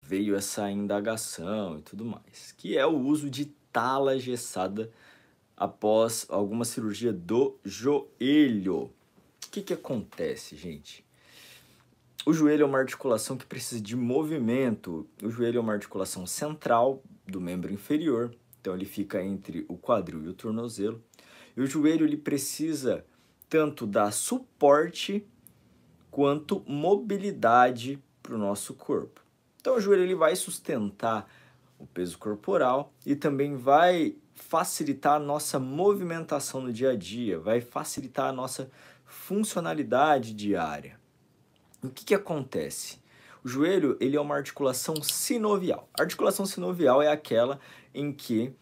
veio essa indagação e tudo mais, que é o uso de tala engessada após alguma cirurgia do joelho. O que acontece, gente? O joelho é uma articulação que precisa de movimento. O joelho é uma articulação central do membro inferior, então ele fica entre o quadril e o tornozelo. E o joelho ele precisa tanto dar suporte quanto mobilidade para o nosso corpo. Então o joelho ele vai sustentar o peso corporal e também vai facilitar a nossa movimentação no dia a dia, vai facilitar a nossa funcionalidade diária. O que acontece? O joelho ele é uma articulação sinovial. A articulação sinovial é aquela em que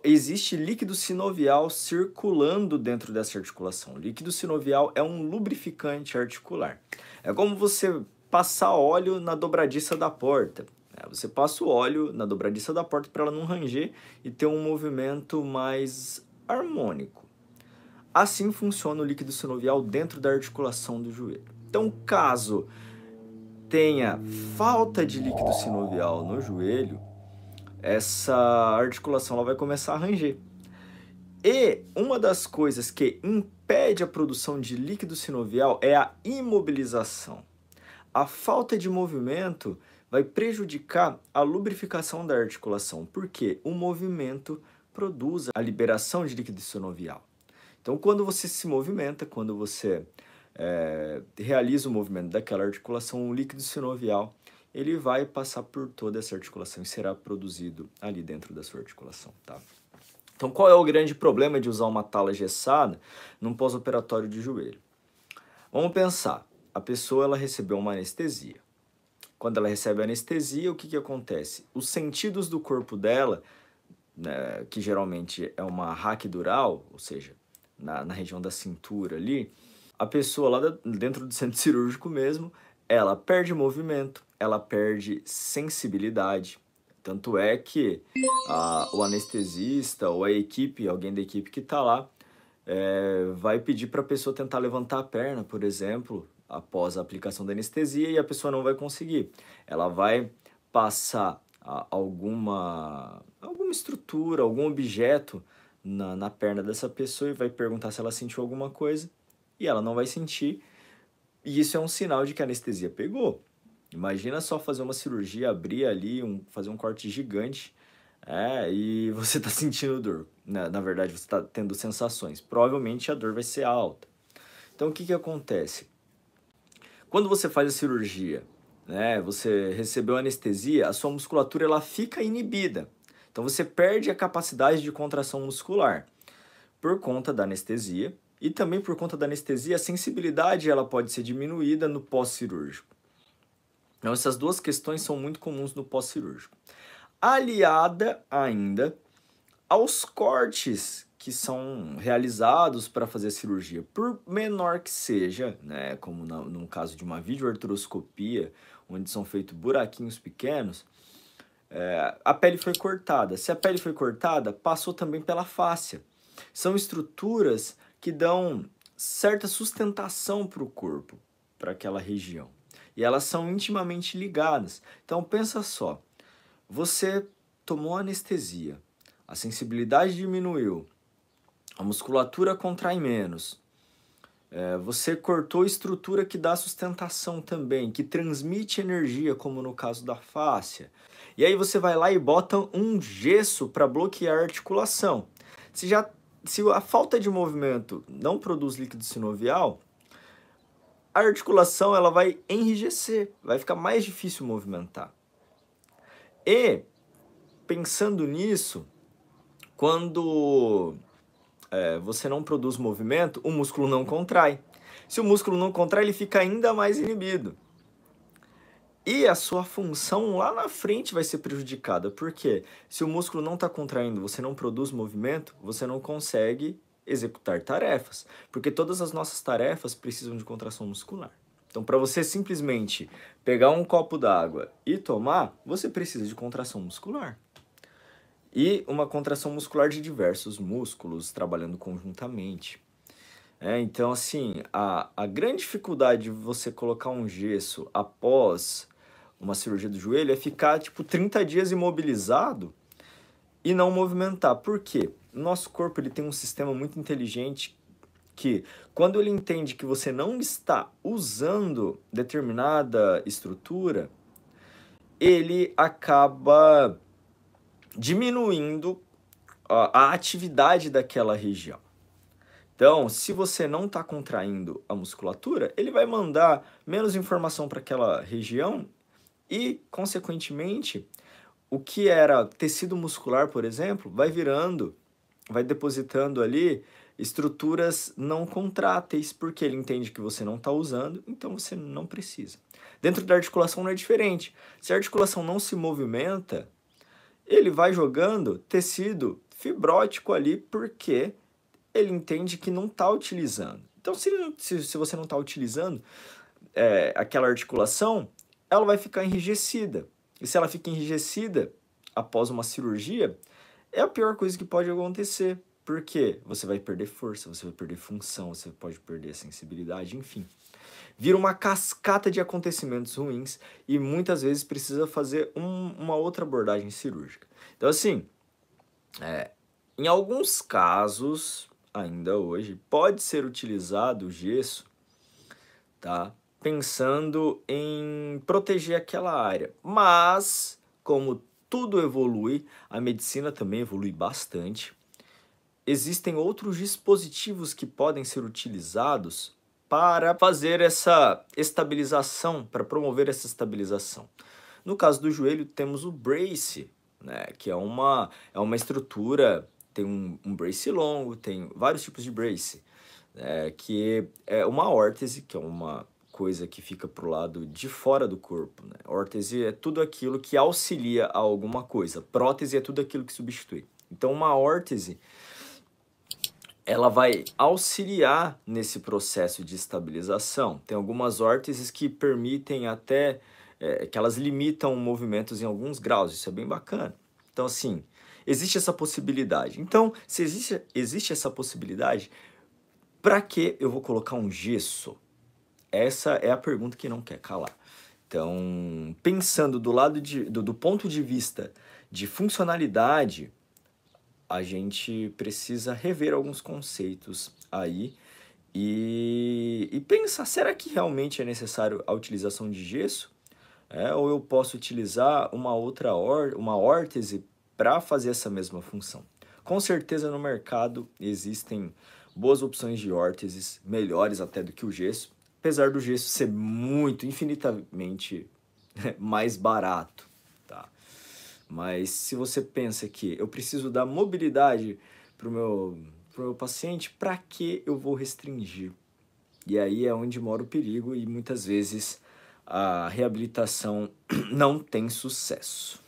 existe líquido sinovial circulando dentro dessa articulação. O líquido sinovial é um lubrificante articular. É como você passar óleo na dobradiça da porta. Você passa o óleo na dobradiça da porta para ela não ranger e ter um movimento mais harmônico. Assim funciona o líquido sinovial dentro da articulação do joelho. Então, caso tenha falta de líquido sinovial no joelho, essa articulação ela vai começar a ranger. E uma das coisas que impede a produção de líquido sinovial é a imobilização. A falta de movimento vai prejudicar a lubrificação da articulação, porque o movimento produz a liberação de líquido sinovial. Então, quando você se movimenta, quando você realiza o movimento daquela articulação, o líquido sinovial ele vai passar por toda essa articulação e será produzido ali dentro da sua articulação, tá? Então, qual é o grande problema de usar uma tala engessada num pós-operatório de joelho? Vamos pensar, a pessoa ela recebeu uma anestesia. Quando ela recebe a anestesia, o que acontece? Os sentidos do corpo dela, né, que geralmente é uma raquidural, ou seja, na região da cintura ali, a pessoa lá dentro do centro cirúrgico mesmo, ela perde movimento, ela perde sensibilidade. Tanto é que o anestesista ou a equipe, alguém da equipe que está lá, vai pedir para a pessoa tentar levantar a perna, por exemplo, após a aplicação da anestesia, e a pessoa não vai conseguir. Ela vai passar alguma estrutura, algum objeto na perna dessa pessoa e vai perguntar se ela sentiu alguma coisa, e ela não vai sentir, e isso é um sinal de que a anestesia pegou. Imagina só fazer uma cirurgia, abrir ali, fazer um corte gigante, e você está sentindo dor. Na verdade, você está tendo sensações. Provavelmente a dor vai ser alta. Então, o que acontece? Quando você faz a cirurgia, né, você recebeu anestesia, a sua musculatura ela fica inibida. Então, você perde a capacidade de contração muscular por conta da anestesia. E também por conta da anestesia, a sensibilidade ela pode ser diminuída no pós-cirúrgico. Então, essas duas questões são muito comuns no pós-cirúrgico. Aliada ainda aos cortes que são realizados para fazer a cirurgia, por menor que seja, né, como no caso de uma videoartroscopia, onde são feitos buraquinhos pequenos, a pele foi cortada. Se a pele foi cortada, passou também pela fáscia. São estruturas que dão certa sustentação para o corpo, para aquela região. E elas são intimamente ligadas. Então, pensa só, você tomou anestesia, a sensibilidade diminuiu, a musculatura contrai menos, você cortou estrutura que dá sustentação também, que transmite energia, como no caso da fáscia. E aí você vai lá e bota um gesso para bloquear a articulação. Se a falta de movimento não produz líquido sinovial, a articulação ela vai enrijecer, vai ficar mais difícil movimentar. E, pensando nisso, quando você não produz movimento, o músculo não contrai. Se o músculo não contrai, ele fica ainda mais inibido. E a sua função lá na frente vai ser prejudicada. Por quê? Se o músculo não está contraindo, você não produz movimento, você não consegue executar tarefas. Porque todas as nossas tarefas precisam de contração muscular. Então, para você simplesmente pegar um copo d'água e tomar, você precisa de contração muscular. E uma contração muscular de diversos músculos trabalhando conjuntamente. Então, assim, a grande dificuldade de você colocar um gesso após uma cirurgia do joelho é ficar tipo 30 dias imobilizado e não movimentar. Por quê? Nosso corpo ele tem um sistema muito inteligente que, quando ele entende que você não está usando determinada estrutura, ele acaba diminuindo a atividade daquela região. Então, se você não está contraindo a musculatura, ele vai mandar menos informação para aquela região e, consequentemente, o que era tecido muscular, por exemplo, vai depositando ali estruturas não contráteis, porque ele entende que você não está usando, então você não precisa. Dentro da articulação não é diferente. Se a articulação não se movimenta, ele vai jogando tecido fibrótico ali, porque ele entende que não está utilizando. Então, se você não está utilizando aquela articulação, ela vai ficar enrijecida. E se ela fica enrijecida após uma cirurgia, é a pior coisa que pode acontecer. Porque você vai perder força, você vai perder função, você pode perder a sensibilidade, enfim. Vira uma cascata de acontecimentos ruins e muitas vezes precisa fazer uma outra abordagem cirúrgica. Então, assim, em alguns casos, ainda hoje, pode ser utilizado o gesso, tá? Pensando em proteger aquela área. Mas, como tudo evolui, a medicina também evolui bastante. Existem outros dispositivos que podem ser utilizados para fazer essa estabilização, para promover essa estabilização. No caso do joelho, temos o brace, né, que é uma estrutura, tem um brace longo, tem vários tipos de brace, que é uma órtese, que é uma coisa que fica para o lado de fora do corpo. Né? Órtese é tudo aquilo que auxilia a alguma coisa, prótese é tudo aquilo que substitui. Então, uma órtese, ela vai auxiliar nesse processo de estabilização. Tem algumas órteses que permitem até, que elas limitam movimentos em alguns graus, isso é bem bacana. Então, assim, existe essa possibilidade. Então, se existe essa possibilidade, para que eu vou colocar um gesso? Essa é a pergunta que não quer calar. Então, pensando do ponto de vista de funcionalidade, a gente precisa rever alguns conceitos aí e pensar, será que realmente é necessário a utilização de gesso? Ou eu posso utilizar uma órtese para fazer essa mesma função? Com certeza no mercado existem boas opções de órteses, melhores até do que o gesso, apesar do gesso ser infinitamente mais barato, tá? Mas se você pensa que eu preciso dar mobilidade para o meu paciente, para que eu vou restringir? E aí é onde mora o perigo e muitas vezes a reabilitação não tem sucesso.